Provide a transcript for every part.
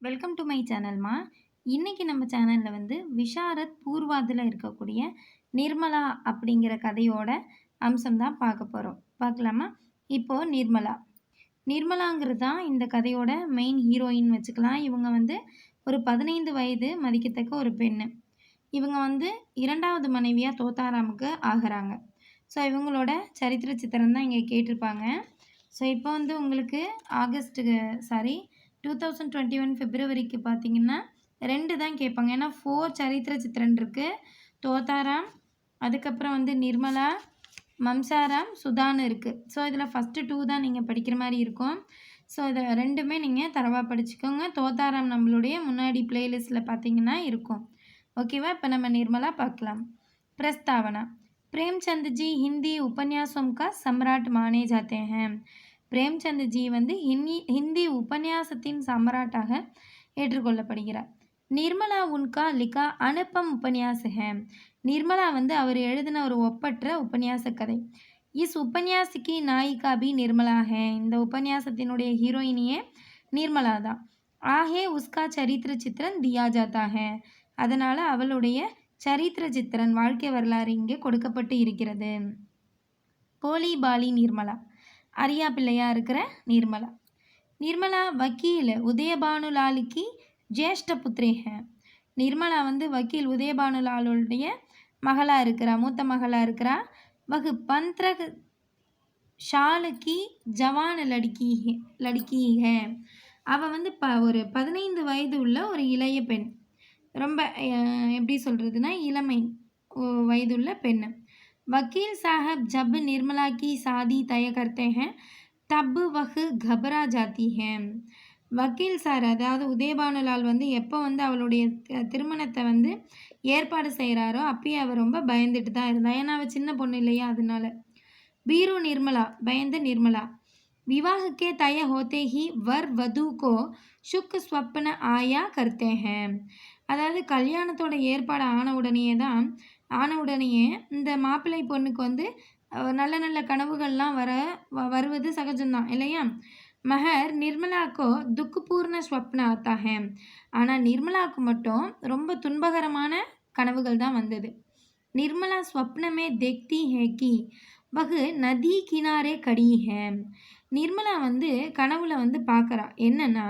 Welcome to my சேனல்மா. இன்னைக்கு நம்ம சேனலில் விஷாரத் பூர்வாதில் இருக்கக்கூடிய நிர்மலா அப்படிங்கிற கதையோட அம்சம் தான் பார்க்க போகிறோம். பார்க்கலாமா? இப்போது நிர்மலாங்கிறது தான் இந்த கதையோட மெயின் ஹீரோயின் வச்சுக்கலாம். இவங்க ஒரு 15 வயது மதிக்கத்தக்க ஒரு பெண்ணு. இவங்க இரண்டாவது மனைவியாக தோத்தாராமுக்கு ஆகிறாங்க. ஸோ இவங்களோட சரித்திர சித்திரம் தான் இங்கே கேட்டிருப்பாங்க. ஸோ இப்போ உங்களுக்கு ஆகஸ்ட்டுக்கு 2021 பிப்ரவரிக்கு பார்த்தீங்கன்னா 2 தான் கேட்பாங்க. ஏன்னா 4 சரித்திர சித்திரன் இருக்குது. தோத்தாராம், அதுக்கப்புறம் நிர்மலா, மம்சாராம், சுதான்னு இருக்குது. ஸோ இதில் ஃபஸ்ட்டு 2 தான் நீங்கள் படிக்கிற மாதிரி இருக்கும். ஸோ இதை ரெண்டுமே நீங்கள் தரவாக படிச்சுக்கோங்க. தோத்தாராம் நம்மளுடைய முன்னாடி பிளேலிஸ்ட்டில் பார்த்தீங்கன்னா இருக்கும். ஓகேவா? இப்போ நம்ம निर्मला பார்க்கலாம். प्रस्तावना। प्रेमचंद जी हिंदी उपन्यासों का सम्राट माने जाते हैं. பிரேம்சந்த் ஜி ஹிந்தி உபன்யாசத்தின் சம்ராட்டாக ஏற்றுக்கொள்ளப்படுகிறார். நிர்மலா உன்கா லிகா அனுப்பம் உபன்யாஸ் ஹே. நிர்மலா அவர் எழுதின ஒரு ஒப்பற்ற உபன்யாச கதை. இஸ் உபன்யாசிக்கு நாயிகா பி நிர்மலா ஹே. இந்த உபன்யாசத்தினுடைய ஹீரோயினியே நிர்மலா தான். ஆஹே உஸ்கா சரித்திர சித்திரன் தியா ஜாத்தா ஹே. அதனால் அவளுடைய சரித்திர சித்திரன் வாழ்க்கை வரலாறு இங்கே கொடுக்கப்பட்டு இருக்கிறது. போலி பாலி நிர்மலா, அரியா பிள்ளையா இருக்கிற நிர்மலா. நிர்மலா வக்கீல் உதயபானுலாலுக்கு ஜேஷ்ட புத்திரே ஹே. நிர்மலா வக்கீல் உதயபானுலாலுடைய மகளாக இருக்கிறா, மூத்த மகளாக இருக்கிறா. வகு 15 साल की जवान लड़की है. அவள் ஒரு 15 வயது உள்ள ஒரு இளைய பெண். ரொம்ப எப்படி சொல்கிறதுனா இளமை வயதுள்ள பெண். वकील साहब जब निर्मला की शादी तय करते हैं तब वह घबरा जाती है. வக்கீல் சார் அதாவது உதயபானுலால் எப்போ அவளுடைய திருமணத்தை ஏற்பாடு செய்கிறாரோ அப்பயே அவள் ரொம்ப பயந்துட்டு தான் இருந்தாள். ஏன்னா அவள் சின்ன பொண்ணு இல்லையா, அதனால. बीरू निर्मला பயந்த நிர்மலா. विवाह के तय होते ही वर वधु को शुक स्वप्न आया करते हैं. அதாவது கல்யாணத்தோட ஏற்பாடு ஆன உடனேயே இந்த மாப்பிள்ளை பொண்ணுக்கு நல்ல நல்ல கனவுகள்லாம் வருவது சகஜம்தான் இல்லையா. மகர் நிர்மலாக்கோ துக்குபூர்ண ஸ்வப்ன ஆத்தா ஹே. ஆனால் நிர்மலாவுக்கு மட்டும் ரொம்ப துன்பகரமான கனவுகள் தான் வந்தது. நிர்மலா ஸ்வப்னமே தேக்தி ஹே கி வகு நதி கினாரே கடி ஹே. நிர்மலா கனவுல பார்க்குறா என்னன்னா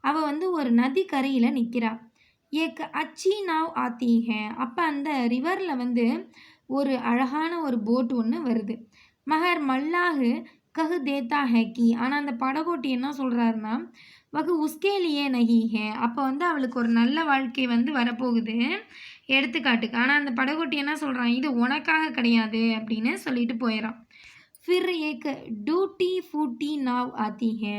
அவள் ஒரு நதி கரையில் நிற்கிறா. ஏக் அச்சி நாவ் ஆத்தி ஹே. அப்போ அந்த ரிவரில் ஒரு அழகான ஒரு போட் ஒன்று வருது. மகர் மல்லாஹு கஹு தேத்தா ஹே கி. ஆனால் அந்த படகோட்டி என்ன சொல்கிறாருன்னா வகு உஸ்கேலியே நகி ஹே. அப்போ அவளுக்கு ஒரு நல்ல வாழ்க்கை வரப்போகுது எடுத்துக்காட்டுக்கு. ஆனால் அந்த படகோட்டி என்ன சொல்கிறான், இது உனக்காக கிடையாது அப்படின்னு சொல்லிட்டு போயிடறான். ஃபிர் ஏக் டூட்டி ஃபூட்டி நாவ் ஆத்தி ஹே.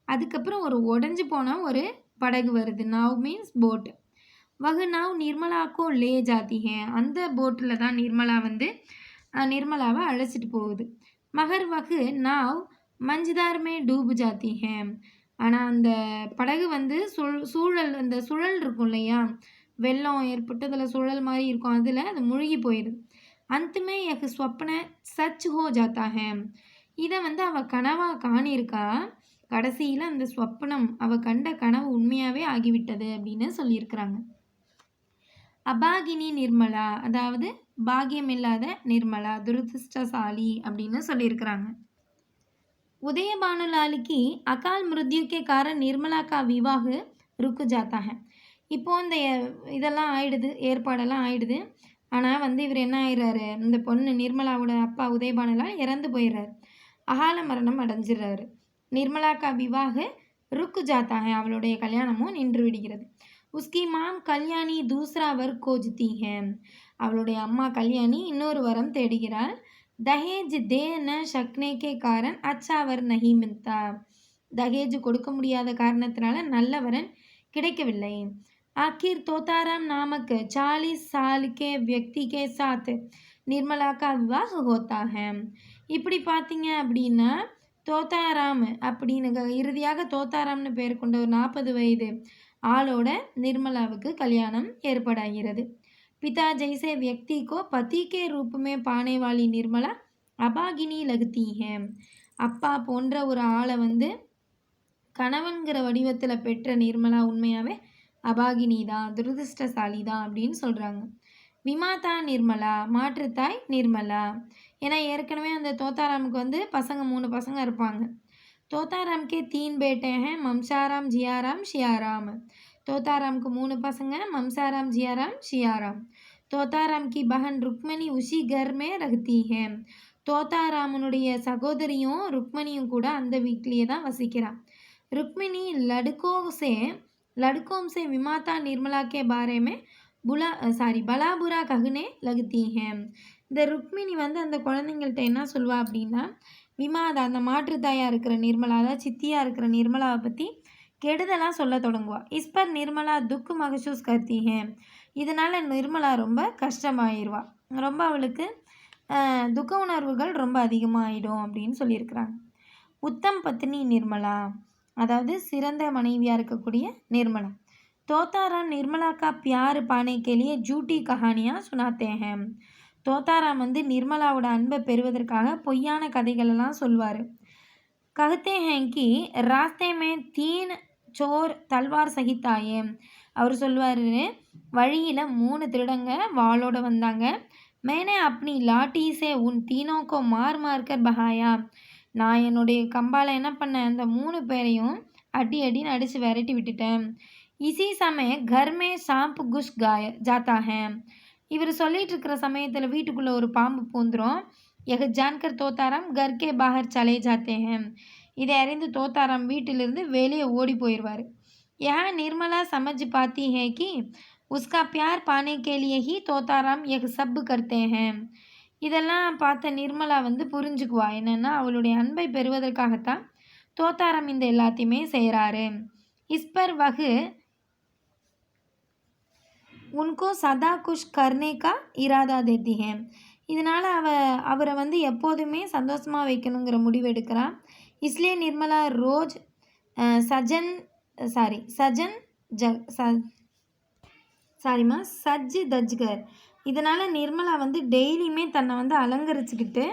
அதுக்கப்புறம் ஒரு உடஞ்சி போன ஒரு படகு வருது. நாவ் மீன்ஸ் போட். வகு நாவ் நிர்மலாக்கோ லே ஜாத்தி ஹே. அந்த போட்டில் தான் நிர்மலாவை அழைச்சிட்டு போகுது. மகர் வகு நாவ் மஞ்சுதார்மே டூபு ஜாத்தி ஹே. ஆனால் அந்த படகு சூழல் அந்த சுழல் இருக்கும் இல்லையா, வெள்ளம் ஏற்பட்டு அதில் சுழல் மாதிரி இருக்கும், அதில் அது முழுகி போயிடுது. அந்தமே எனக்கு ஸ்வப்ன சச் ஹோ ஜாத்தா ஹே. இதை அவள் கனவாக காணியிருக்கா. கடைசியில் அந்த ஸ்வப்னம் அவள் கண்ட கனவு உண்மையாகவே ஆகிவிட்டது அப்படின்னு சொல்லியிருக்கிறாங்க. அபாகினி நிர்மலா, அதாவது பாகியம் இல்லாத நிர்மலா, துரதிருஷ்டசாலி அப்படின்னு சொல்லியிருக்கிறாங்க. உதயபானுலாலுக்கு அகால் மிருத்யு கே காரண் நிர்மலா கா விவாஹ் ருக்கு ஜாத்தா ஹே. இப்போது இந்த இதெல்லாம் ஆயிடுது, ஏற்பாடெல்லாம் ஆயிடுது. ஆனால் இவர் என்ன ஆயிடுறாரு, இந்த பொண்ணு நிர்மலாவோட அப்பா உதயபானுலால் இறந்து போயிடுறாரு, அகால மரணம் அடைஞ்சிடுறாரு. நிர்மலா கா விவாஹ் ருக்கு ஜாத்தா ஹே. அவளுடைய கல்யாணமும் நின்று விடுகிறது. உஸ்கி மாம் கல்யாணி தூசரா வர் கோஜ்தி ஹே. அவளுடைய அம்மா கல்யாணி இன்னொரு வரம் தேடுகிறாள். தஹேஜ் தே ந ஷக்னே கே காரன் அச்சா வர் நஹி மில்தா. தஹேஜ் கொடுக்க முடியாத காரணத்தினால நல்ல வரன் கிடைக்கவில்லை. ஆखिर तोताराम नामक 40 साल के व्यक्ति के साथ निर्मला का विवाह होता है. இப்படி பார்த்தீங்க அப்படின்னா தோத்தாராம் அப்படின்னு இறுதியாக தோத்தாராம்னு பேர் கொண்ட ஒரு 40 வயது ஆளோட நிர்மலாவுக்கு கல்யாணம் ஏற்படாகிறது. पिता जैसे व्यक्ति को पति के रूप में पाने वाली निर्मला अभागिनी लगती है. அப்பா போன்ற ஒரு ஆளை கணவன்கிற வடிவத்தில் பெற்ற நிர்மலா உண்மையாகவே அபாகினி தான், துரதிர்ஷ்டசாலி தான் அப்படின்னு சொல்கிறாங்க. விமாதா நிர்மலா, மாற்றுத்தாய் நிர்மலா. ஏன்னா ஏற்கனவே அந்த தோத்தாராமுக்கு வந்து பசங்க 3 பசங்க இருப்பாங்க. तोताराम के 3 बेटे हैं, ममसाराम, जियाराम, शियाराम। तोताराम को 3 பசங்க, ममसाराम, जियाराम, शियाराम। तोताराम की बहन रुक्मणी उसी घर में रहती है। தோத்தாராமனுடைய சகோதரியும் ருக்மணியும் கூட அந்த வீட்லேயே தான் வசிக்கிறா. रुक्मिणी लड़कों से विमाता निर्मला के बारे में भला बुरा कहने लगती हैं. இந்த ருக்மிணி வந்து அந்த குழந்தைங்கள்ட்ட என்ன சொல்வா அப்படின்னா, விமாதா அந்த மாற்றுத்தாயாக இருக்கிற நிர்மலா, அதாவது சித்தியாக இருக்கிற நிர்மலாவை பற்றி கெடுதலாக சொல்ல தொடங்குவா. இஸ் பர் நிர்மலா துக்கு மகசூஸ் கர்த்தி ஹே. இதனால் நிர்மலா ரொம்ப கஷ்டமாயிருவா, ரொம்ப அவளுக்கு துக்க உணர்வுகள் ரொம்ப அதிகமாகிடும் அப்படின்னு சொல்லியிருக்கிறாங்க. உத்தம் பத்னி நிர்மலா, அதாவது சிறந்த மனைவியாக இருக்கக்கூடிய நிர்மலா. தோத்தாராம் निर्मला का प्यार पाने के लिए झूठी कहानियाँ सुनाते हैं. தோத்தாராம் வந்து நிர்மலாவோட அன்பை பெறுவதற்காக பொய்யான கதைகளெல்லாம் சொல்வார். कहते हैं कि रास्ते में 3 चोर तलवार सहित आए. அவர் சொல்வார், வழியில் 3 திருடங்க வாளோட வந்தாங்க. मैंने अपनी लाठी से उन तीनों को मार मार कर बहाया. நான் என்னுடைய கம்பால் என்ன பண்ணேன், அந்த 3 பேரையும் அடி அடின்னு அடித்து விரட்டி விட்டுட்டேன். इसी समय घर में सांप घुस जाता है. இவர் சொல்லிட்டு இருக்கிற சமயத்தில் வீட்டுக்குள்ளே ஒரு பாம்பு பூந்துரும். यह जानकर तोताराम घर के बाहर चले जाते हैं. இதை அறிந்து தோத்தாராம் வீட்டிலிருந்து வெளியே ஓடி போயிடுவார். यहाँ निर्मला समझ पाती है कि उसका प्यार पाने के लिए ही तोताराम यह सब करते हैं. இதெல்லாம் பார்த்த நிர்மலா வந்து புரிஞ்சுக்குவா, என்னென்னா அவளுடைய அன்பை பெறுவதற்காகத்தான் தோத்தாராம் இந்த எல்லாத்தையுமே செய்கிறாரு. இஸ் பர் வகு उनको सदा कुछ करने का इरादा देती हैं. இதனால் அவரை வந்து எப்போதுமே சந்தோஷமாக வைக்கணுங்கிற முடிவு எடுக்கிறான். इसलिए निर्मला रोज சஜ் தஜ்கர். இதனால் நிர்மலா வந்து டெய்லியுமே தன்னை வந்து அலங்கரிச்சுக்கிட்டு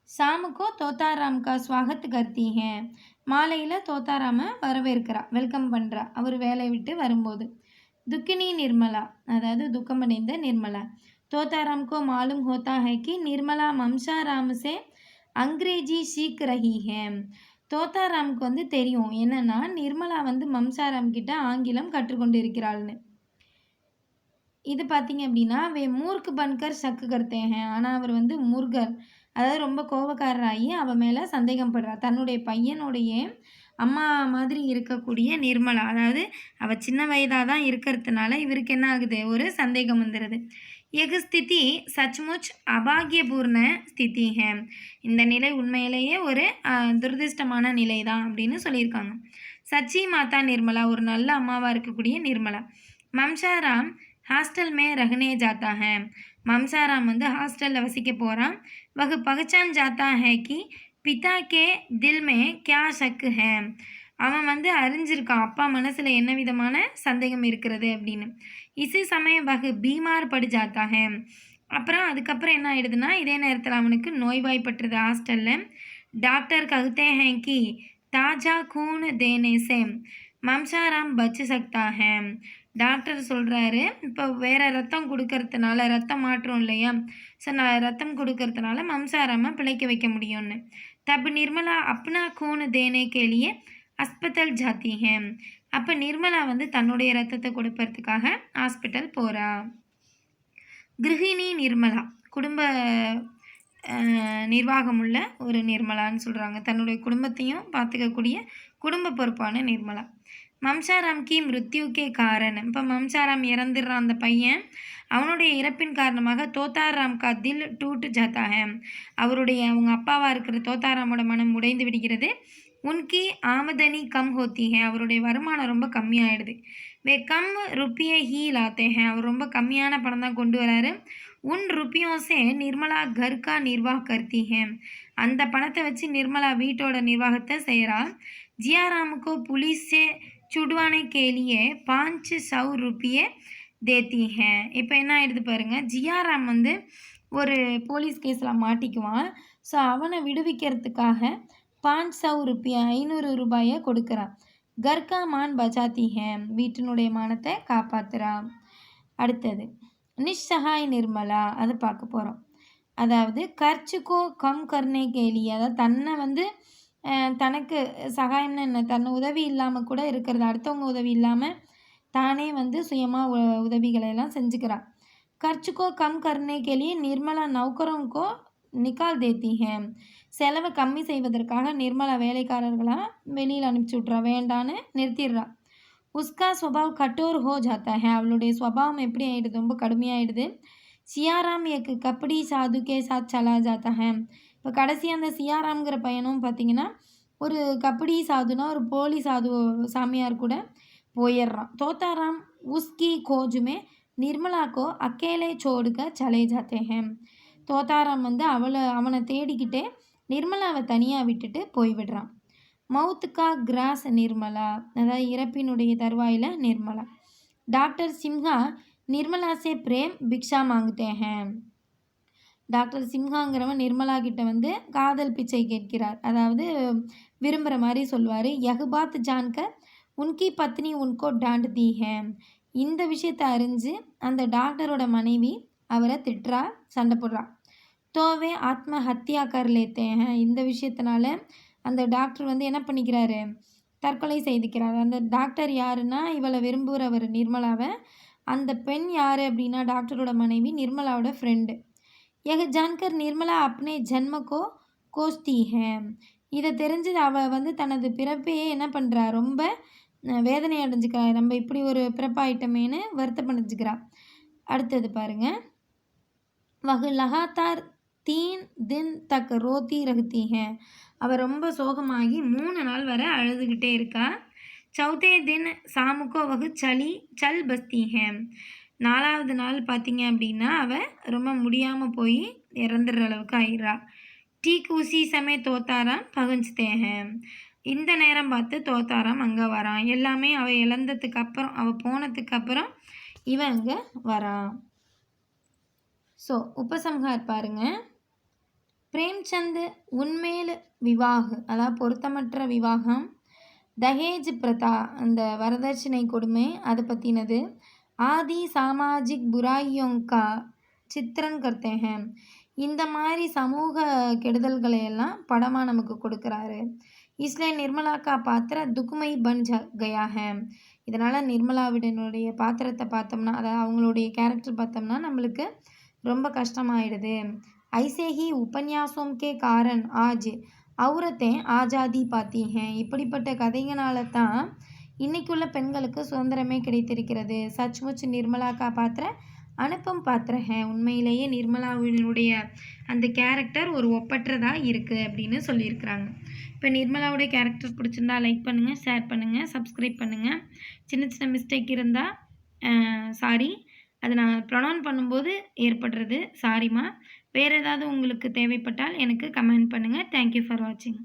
சாமுக்கோ தோத்தாராம் கா ஸ்வாகத் கர்த்தி ஹே. மாலையில் தோத்தாராம வரவேற்கிறா, வெல்கம் பண்ணுறா அவர் வேலையை விட்டு வரும்போது. துக்கினி நிர்மலா, அதாவது துக்கமடைந்த நிர்மலா. तोताराम को मालूम होता है कि निर्मला ममसाराम से अंग्रेजी सीख रही है. தோத்தாராமுக்கு வந்து தெரியும் என்னென்னா நிர்மலா வந்து மம்சாராம் கிட்ட ஆங்கிலம் கற்றுக்கொண்டு இருக்கிறாள்னு. இது பார்த்தீங்க அப்படின்னா மூர்க்கு பன்கர் சக்கு கர்த்தேன். ஆனால் அவர் வந்து முருகர், அதாவது ரொம்ப கோபக்காரராகி அவன் மேலே சந்தேகம் படுறா. தன்னுடைய பையனுடைய அம்மா மாதிரி இருக்கக்கூடிய நிர்மலா, அதாவது அவள் சின்ன வயதாக தான் இருக்கிறதுனால இவருக்கு என்ன ஆகுது, ஒரு சந்தேகம் வந்துடுது. எகு ஸ்திதி சச்முச் அபாகியபூர்ண ஸ்திதி ஹே. இந்த நிலை உண்மையிலேயே ஒரு துரதிர்ஷ்டமான நிலை தான் அப்படின்னு சொல்லியிருக்காங்க. சச்சி மாதா நிர்மலா, ஒரு நல்ல அம்மாவாக இருக்கக்கூடிய நிர்மலா. மம்சாராம் ஹாஸ்டல் மே ரஹ்னே ஜாத்தா ஹே. மம்சாராம் வந்து ஹாஸ்டலில் வசிக்க போகிறான். वह पहचान जाता है कि पिता के दिल में क्या शक है. அவன் வந்து அறிஞ்சிருக்கான் அப்பா மனசில் என்ன விதமான சந்தேகம் இருக்கிறது அப்படின்னு. இசை சமயம் வகு பீமார் படு ஜாத்தா ஹே. அப்புறம் அதுக்கப்புறம் என்ன ஆயிடுதுன்னா இதே நேரத்தில் அவனுக்கு நோய்வாய்ப்பட்டுருது ஹாஸ்டலில். டாக்டர் கஹ்தே ஹே கி தாஜா கூன் தேனே சே மம்சாராம் பச் சக்தா ஹே. டாக்டர் சொல்கிறாரு, இப்போ வேறு ரத்தம் கொடுக்கறதுனால, ரத்தம் மாற்றம் இல்லையா, ஸோ நான் ரத்தம் கொடுக்கறதுனால மம்சாராம பிழைக்க வைக்க முடியும்னு. தப் நிர்மலா அப்னா கூன் தேனே கேலியே ஹாஸ்பிட்டல் ஜாத்தி ஹே. அப்போ நிர்மலா வந்து தன்னுடைய ரத்தத்தை கொடுப்பறதுக்காக ஹாஸ்பிட்டல் போகிறா. கிருஹிணி நிர்மலா, குடும்ப நிர்வாகமுள்ள ஒரு நிர்மலான்னு சொல்கிறாங்க. தன்னுடைய குடும்பத்தையும் பார்த்துக்கக்கூடிய குடும்ப பொறுப்பான நிர்மலா. மம்சாராம் கி மிருத்யுக்கே காரணம். இப்போ மம்சாராம் இறந்துடுறான் அந்த பையன். அவனுடைய இறப்பின் காரணமாக தோத்தாராம் கா தில் டூட் ஜாத்தா ஹே. அவங்க அப்பாவாக இருக்கிற தோத்தாராமோட மனம் உடைந்து விடுகிறது. உன்கி ஆமதனி கம் ஹோத்தி ஹே. அவருடைய வருமானம் ரொம்ப கம்மியாயிடுது. வே கம் ருப்பியே ஹீ லாத்தே ஹே. அவர் ரொம்ப கம்மியான பணம் தான் கொண்டு வராரு. உன் ருப்பியோசே நிர்மலா கர் கா நிர்வாக கர்த்தி ஹே. அந்த பணத்தை வச்சு நிர்மலா வீட்டோட நிர்வாகத்தை செய்கிறா. ஜியாராமுக்கோ புலிஸே சுடுவானே கேலியே 500 ரூபியே தேத்தி ஹே. இப்போ என்ன ஆயிடுது பாருங்கள், ஜியாராம் வந்து ஒரு போலீஸ் கேஸில் மாட்டிக்குவான். ஸோ அவனை விடுவிக்கிறதுக்காக 500 ரூபியா 500 ரூபாயை கொடுக்குறா. கர்கா மான் பஜாத்தி ஹே, வீட்டினுடைய மானத்தை காப்பாத்துறா. அடுத்தது நிஸ்ஸஹாய் நிர்மலா, அது பார்க்க போகிறோம். அதாவது கர்ச்சுக்கோ கம் கர்னே கேலி, அதாவது தன்னை வந்து தனக்கு சகாயம்னு என்ன, தன்னை உதவி இல்லாமல் கூட இருக்கிறது, அடுத்தவங்க உதவி இல்லாமல் தானே வந்து சுயமாக உதவிகளை எல்லாம் செஞ்சுக்கிறா. கர்ச்சுக்கோ கம் கர்னே கேலி நிர்மலா நௌக்கரோங்கோ நிக்கால் தேத்தி ஹே, செலவை கம்மி செய்வதற்காக நிர்மலா வேலைக்காரர்களாக வெளியில் அனுப்பிச்சி விட்றா, வேண்டான்னு நிறுத்திடுறா. உஸ்கா ஸ்வபாவ் கட்டோர் ஹோ ஜாத்தா ஹே, அவளுடைய ஸ்வபாவம் எப்படி ஆகிடுது, ரொம்ப கடுமையாயிடுது. சியாராம் எக்கு கபடி சாதுக்கே சாத் சலா ஜாத்தா ஹே, இப்போ கடைசி அந்த சியாராம்ங்கிற பையனும் பார்த்தீங்கன்னா ஒரு கபடி சாதுனா ஒரு போலி சாது சாமியார் கூட போயிடுறான். தோத்தாராம் உஸ்கி கோஜுமே நிர்மலாக்கோ அக்கேலே சோடுக்க சலே ஜாத்தே ஹே, தோத்தாராம் வந்து அவனை தேடிக்கிட்டே நிர்மலாவை தனியாக விட்டுட்டு போய்விடுறான். மவுத்துக்கா கிராஸ் நிர்மலா, அதாவது இறப்பினுடைய தருவாயில் நிர்மலா. டாக்டர் சிம்ஹா நிர்மலா சே பிரேம் பிக்ஷா மாங்குத்தே ஹே, டாக்டர் சிம்ஹாங்கிறவன் நிர்மலா கிட்ட வந்து காதல் பிச்சை கேட்கிறார், அதாவது விரும்புகிற மாதிரி சொல்லுவார். யஹ்பாத் ஜான்கர் உன்கி பத்னி உன்கோ டாண்ட் தி ஹே, இந்த விஷயத்தை அறிஞ்சு அந்த டாக்டரோட மனைவி அவரை திட்டுறா, சண்டை போடுறா. தோவே ஆத்ம ஹத்தியா கர் லேத்தே ஹே, இந்த விஷயத்தினால அந்த டாக்டர் வந்து என்ன பண்ணிக்கிறாரு, தற்கொலை செய்துக்கிறார். அந்த டாக்டர் யாருன்னா இவளை விரும்புகிறவர் நிர்மலாவை. அந்த பெண் யார் அப்படின்னா டாக்டரோட மனைவி, நிர்மலாவோட ஃப்ரெண்டு. यह जानकर निर्मला अपने जन्म को कोसती है, இதை தெரிஞ்சு அவள் வந்து தனது பிறப்பையே என்ன பண்ணுறா, ரொம்ப வேதனை அடைஞ்சிக்கிறா, நம்ம இப்படி ஒரு பிறப்பாயிட்டமேனு வருத்தப்படைஞ்சிக்கிறா. அடுத்தது பாருங்க, வகு லகாத்தார் 3 தின் தக் ரோத்தி ரகத்தி ஹே, அவள் ரொம்ப சோகமாகி 3 நாள் வரை அழுதுகிட்டே இருக்கா. சௌத்தே தின் சாமுக்கோ வகு சல் பஸ்தி ஹே, 4வது நாள் பார்த்தீங்க அப்படின்னா அவள் ரொம்ப முடியாமல் போய் இறந்துடுற அளவுக்கு ஆயிடுறா. டீக் உசி சமய தோத்தாராம் பகுஞ்சுத்தே ஹே, இந்த நேரம் பார்த்து தோத்தாராம் அங்கே வரான். எல்லாமே அவள் இழந்ததுக்கு அப்புறம், அவள் போனதுக்கு அப்புறம் இவன் அங்கே வரான். ஸோ உபசம்ஹார் பாருங்க. பிரேம்சந்த் உன்மேல் விவாஹ், அதாவது பொருத்தமற்ற விவாகம். தஹேஜ் பிரதா, அந்த வரதட்சணை கொடுமை, அதை பற்றினது. ஆதி சாமாஜிக் புராயோங்கா சித்திரன் கர்த்தே ஹே, இந்த மாதிரி சமூக கெடுதல்களை எல்லாம் படமாக நமக்கு கொடுக்குறாரு. இஸ்லே நிர்மலா கா பாத்திர துக்குமை பன் கயா ஹே, இதனால் நிர்மலாவிடனுடைய பாத்திரத்தை பார்த்தோம்னா, அதாவது அவங்களுடைய கேரக்டர் பார்த்தோம்னா நம்மளுக்கு ரொம்ப கஷ்டமாயிடுது. ஐசே ஹி உபன்யாசோம் கே காரன் ஆஜ் அவுரத்தே ஆஜாதி பாத்தி ஹே, இப்படிப்பட்ட கதைகளால தான் இன்றைக்குள்ள பெண்களுக்கு சுதந்திரமே கிடைத்திருக்கிறது. சச்முச் நிர்மலா கா பாத்திர அனுப்பம் பாத்திர ஹே, உண்மையிலேயே நிர்மலாவினுடைய அந்த கேரக்டர் ஒரு ஒப்பற்றதாக இருக்குது அப்படின்னு சொல்லியிருக்கிறாங்க. இப்போ நிர்மலாவுடைய கேரக்டர் பிடிச்சிருந்தா லைக் பண்ணுங்கள், ஷேர் பண்ணுங்கள், சப்ஸ்கிரைப் பண்ணுங்கள். சின்ன சின்ன மிஸ்டேக் இருந்தால் சாரி, அது நான் ப்ரொனவுன் பண்ணும்போது ஏற்படுறது, சாரிம்மா. வேறு ஏதாவது உங்களுக்கு தேவைப்பட்டால் எனக்கு கமெண்ட் பண்ணுங்கள். தேங்க்யூ ஃபார் வாட்சிங்.